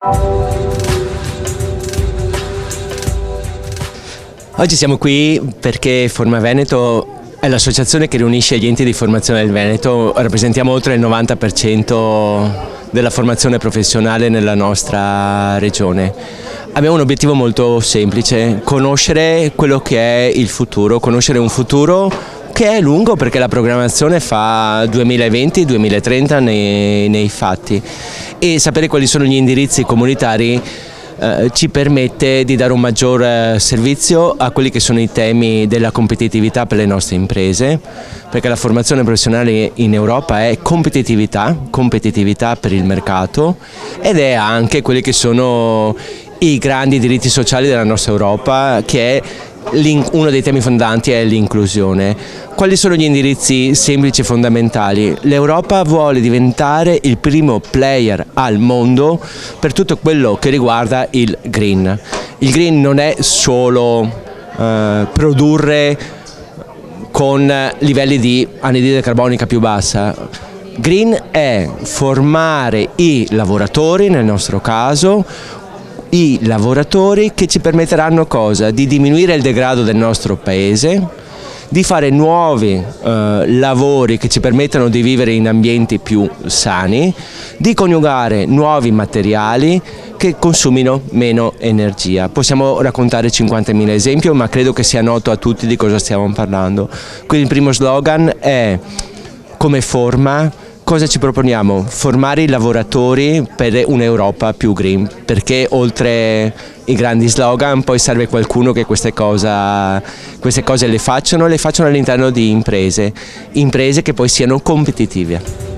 Oggi siamo qui perché Forma Veneto è l'associazione che riunisce gli enti di formazione del Veneto. Rappresentiamo oltre il 90% della formazione professionale nella nostra regione. Abbiamo un obiettivo molto semplice: conoscere quello che è il futuro, conoscere un futuro che è lungo perché la programmazione fa 2020-2030 nei fatti, e sapere quali sono gli indirizzi comunitari ci permette di dare un maggior servizio a quelli che sono i temi della competitività per le nostre imprese, perché la formazione professionale in Europa è competitività per il mercato, ed è anche quelli che sono i grandi diritti sociali della nostra Europa, che è uno dei temi fondanti è l'inclusione. Quali sono gli indirizzi semplici e fondamentali? L'Europa vuole diventare il primo player al mondo per tutto quello che riguarda il green. Il green non è solo produrre con livelli di anidride carbonica più bassa. Green è formare i lavoratori, nel nostro caso, i lavoratori che ci permetteranno cosa? Di diminuire il degrado del nostro paese, di fare nuovi lavori che ci permettano di vivere in ambienti più sani, di coniugare nuovi materiali che consumino meno energia. Possiamo raccontare 50.000 esempi, ma credo che sia noto a tutti di cosa stiamo parlando. Quindi il primo slogan è: come forma, cosa ci proponiamo? Formare i lavoratori per un'Europa più green, perché oltre i grandi slogan poi serve qualcuno che queste cose le facciano all'interno di imprese che poi siano competitive.